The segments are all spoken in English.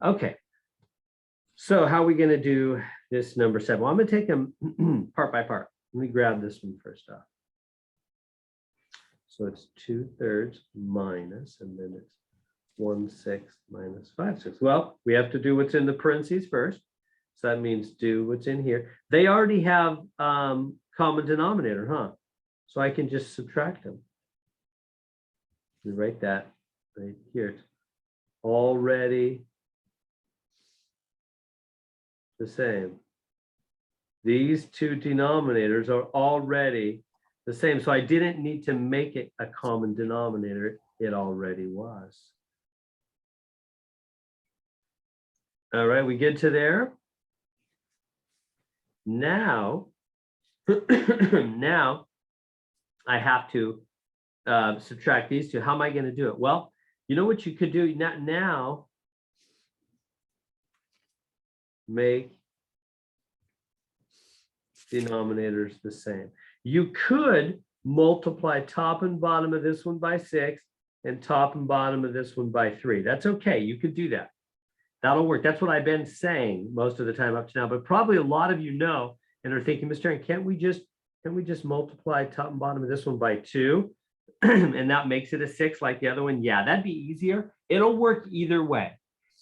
Okay. So how are we going to do this number 7? Well, I'm going to take them part by part. Let me grab this one first off. So it's 2/3 minus, and then it's 1/6 minus 5/6. Well, we have to do what's in the parentheses first. So that means do what's in here. They already have common denominator, huh? So I can just subtract them. We write that right here. It's already the same. These two denominators are already the same. So I didn't need to make it a common denominator. It already was. All right, we get to there. Now, now I have to subtract these two. How am I going to do it? Well, you know what you could do now? Make denominators the same. You could multiply top and bottom of this one by 6 and top and bottom of this one by 3. That's okay. You could do that. That'll work. That's what I've been saying most of the time up to now. But probably a lot of you know and are thinking, Mr. Aaron, can't we just multiply top and bottom of this one by 2? And that makes it a 6 like the other one? Yeah, that'd be easier. It'll work either way.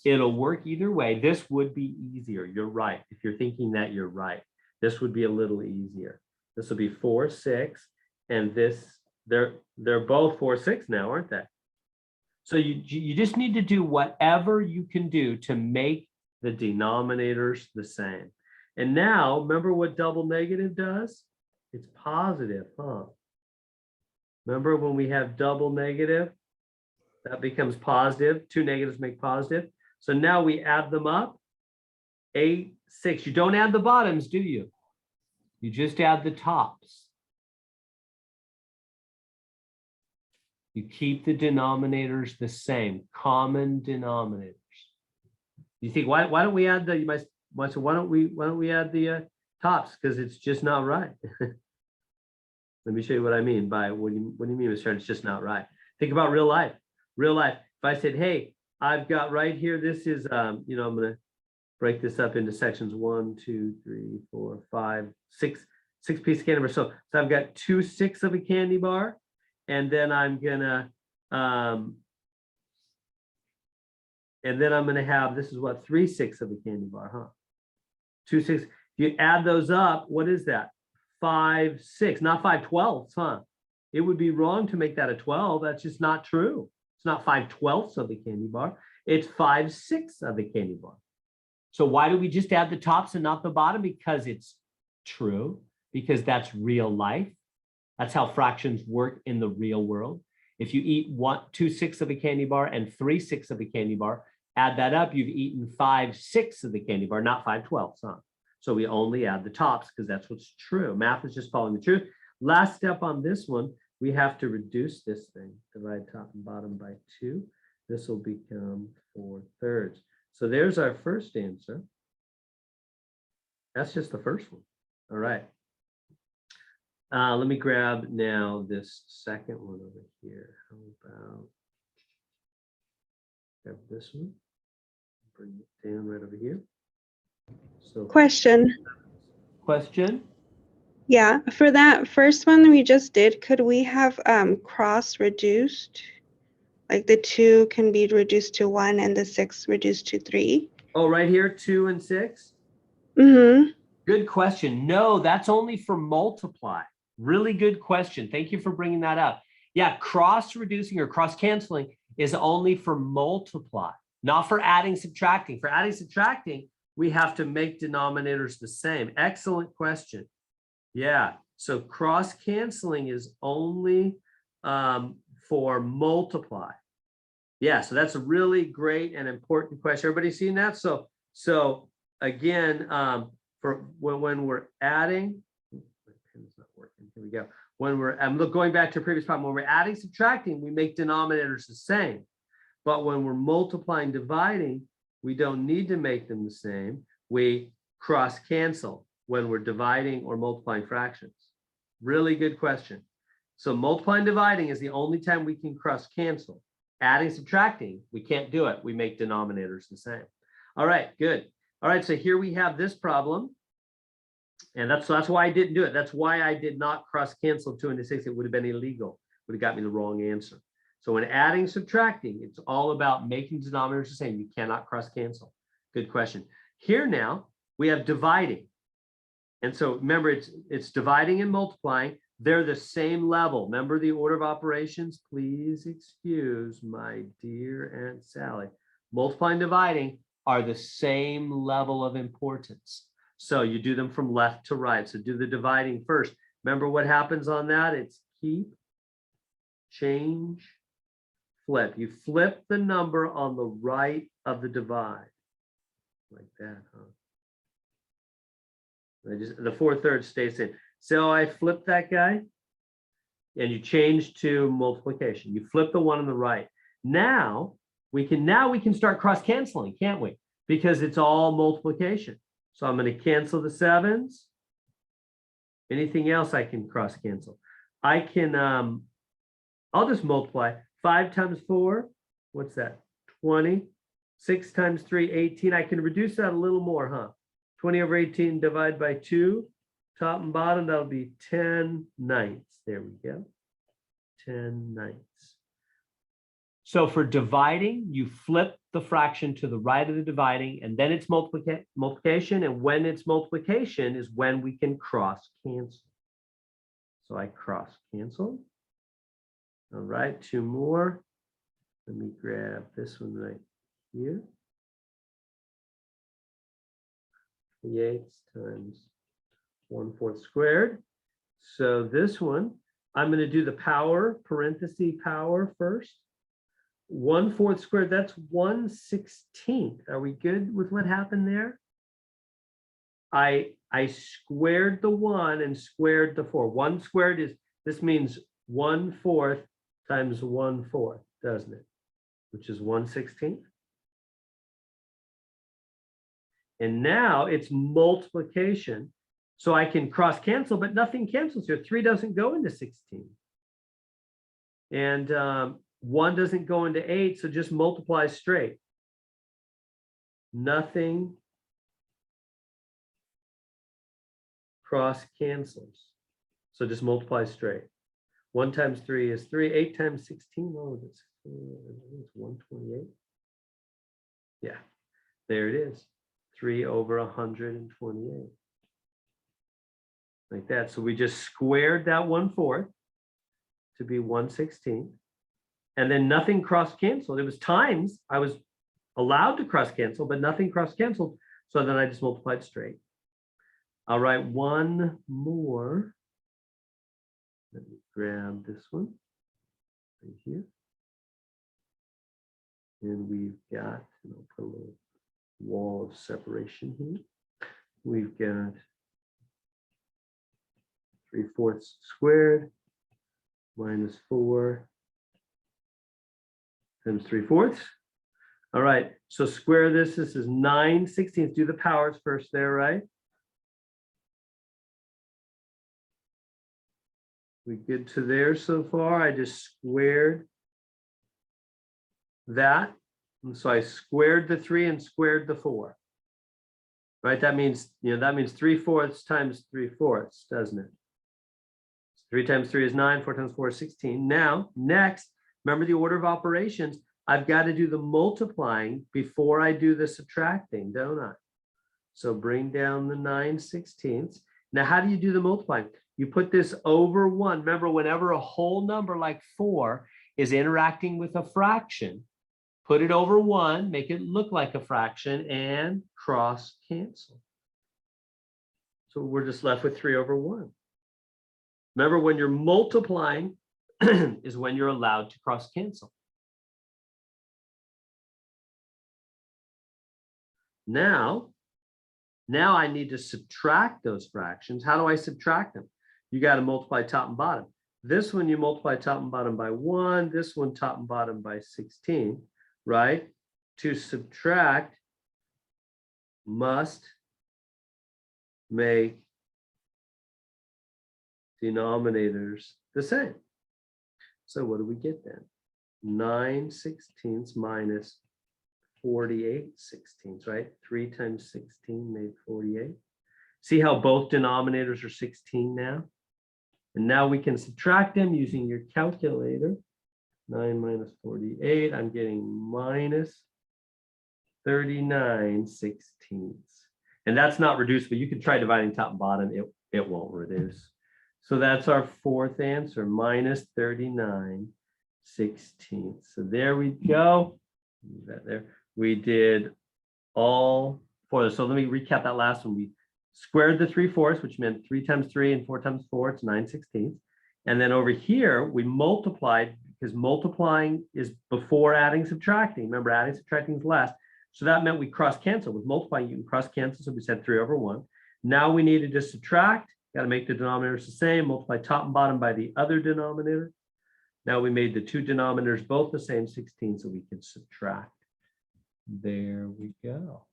It'll work either way. This would be easier. You're right. If you're thinking that, you're right. This would be a little easier. This will be 4, 6, and this, they're both 4, 6 now, aren't they? So you just need to do whatever you can do to make the denominators the same. And now, remember what double negative does? It's positive, huh? Remember when we have double negative, that becomes positive. 2 negatives make positive. So now we add them up. 8, 6. You don't add the bottoms, do you? You just add the tops. You keep the denominators the same, common denominators. You think, why don't we add the, you might say, why don't we add the tops? Because it's just not right. Let me show you what I mean by, what do you mean, Mr. It's just not right. Think about real life. Real life. If I said, hey, I've got right here, this is, I'm going to break this up into sections 1, 2, 3, 4, 5, 6 piece of candy bar. So I've got 2 6 of a candy bar, and then I'm gonna have, this is what, 3 6 of a candy bar, huh? 2 6. If you add those up, what is that? 5 6, not 5 12ths, huh? It would be wrong to make that a 12. That's just not true. It's not 5 12ths of a candy bar. It's 5 6 of a candy bar. So why do we just add the tops and not the bottom? Because it's true, because that's real life. That's how fractions work in the real world. If you eat 2 6 of a candy bar and 3 6 of a candy bar, add that up, you've eaten 5 6 of the candy bar, not 5 12ths, huh? So we only add the tops because that's what's true. Math is just following the truth. Last step on this one, we have to reduce this thing. Divide top and bottom by 2. This will become 4/3. So there's our first answer. That's just the first one. All right. Let me grab now this second one over here. How about grab this one? Bring it down right over here. So Question. Yeah, for that first one we just did, could we have cross reduced? Like the 2 can be reduced to 1 and the 6 reduced to 3. Oh, right here, 2 and 6? Mm-hmm. Good question. No, that's only for multiply. Really good question. Thank you for bringing that up. Yeah, cross reducing or cross canceling is only for multiply, not for adding, subtracting. For adding, subtracting, we have to make denominators the same. Excellent question. Yeah, so cross canceling is only for multiply. Yeah, so that's a really great and important question. Everybody seen that? So again, for when we're adding, my pen's not working. Here we go. When we're, going back to a previous problem, when we're adding, subtracting, we make denominators the same. But when we're multiplying, dividing, we don't need to make them the same. We cross cancel when we're dividing or multiplying fractions. Really good question. So multiplying, dividing is the only time we can cross cancel. Adding, subtracting, we can't do it. We make denominators the same. All right, good. All right, so here we have this problem. And that's why I didn't do it. That's why I did not cross cancel 2 into 6. It would have been illegal. Would have got me the wrong answer. So when adding, subtracting, it's all about making denominators the same. You cannot cross cancel. Good question. Here now we have dividing. And so remember, it's dividing and multiplying. They're the same level. Remember the order of operations? Please excuse my dear Aunt Sally. Multiplying and dividing are the same level of importance. So you do them from left to right. So do the dividing first. Remember what happens on that? It's keep, change, flip. You flip the number on the right of the divide. Like that, huh? The 4/3 stays in. So I flip that guy and you change to multiplication. You flip the one on the right. Now we can start cross canceling, can't we? Because it's all multiplication. So I'm going to cancel the 7s. Anything else I can cross cancel? I can, I'll just multiply 5 times 4. What's that? 20. 6 times 3, 18. I can reduce that a little more, huh? 20 over 18 divide by 2. Top and bottom, that'll be 10 ninths. There we go. 10 ninths. So for dividing, you flip the fraction to the right of the dividing, and then it's multiplication. And when it's multiplication is when we can cross cancel. So I cross cancel. All right, 2 more. Let me grab this one right here. 28 times 1/4 squared. So this one, I'm going to do the power, parenthesis power first. 1/4 squared, that's 1/16. Are we good with what happened there? I squared the 1 and squared the 4. 1 squared is, this means 1/4 times 1/4, doesn't it? Which is 1/16. And now it's multiplication. So I can cross cancel, but nothing cancels here. 3 doesn't go into 16. And 1 doesn't go into 8, so just multiply straight. Nothing cross cancels. So just multiply straight. 1 times 3 is 3. 8 times 16, oh, it's 128. Yeah, there it is. 3 over 128. Like that. So we just squared that 1/4 to be 1/16. And then nothing cross canceled. It was times I was allowed to cross cancel, but nothing cross canceled. So then I just multiplied straight. All right, one more. Let me grab this one right here. And we've got, I'll put a little wall of separation here. We've got 3/4 squared minus 4 times 3/4. All right, so square this. This is 9/16. Do the powers first there, right? We good to there so far? I just squared that. And so I squared the 3 and squared the 4. Right? That means, that means 3/4 times 3/4, doesn't it? 3 times 3 is 9, 4 times 4 is 16. Now, next, remember the order of operations. I've got to do the multiplying before I do the subtracting, don't I? So bring down the 9/16. Now, how do you do the multiplying? You put this over 1. Remember, whenever a whole number like 4 is interacting with a fraction, put it over 1, make it look like a fraction, and cross cancel. So we're just left with 3 over 1. Remember, when you're multiplying is when you're allowed to cross cancel. Now I need to subtract those fractions. How do I subtract them? You got to multiply top and bottom. This one you multiply top and bottom by 1. This one top and bottom by 16, right? To subtract must make denominators the same. So what do we get then? 9/16 minus 48/16, right? 3 times 16 made 48. See how both denominators are 16 now? And now we can subtract them using your calculator. 9 minus 48, I'm getting minus 39/16. And that's not reducible. You can try dividing top and bottom. It won't reduce. So that's our fourth answer, minus 39/16. So there we go. Leave that there. We did all four. So let me recap that last one. We squared the 3/4, which meant 3 times 3 and 4 times 4, it's 9/16. And then over here, we multiplied, because multiplying is before adding, subtracting. Remember, adding, subtracting is last. So that meant we cross cancel. With multiplying, you can cross cancel. So we said 3/1. Now we needed to subtract. Got to make the denominators the same. Multiply top and bottom by the other denominator. Now we made the two denominators both the same, 16, so we can subtract. There we go.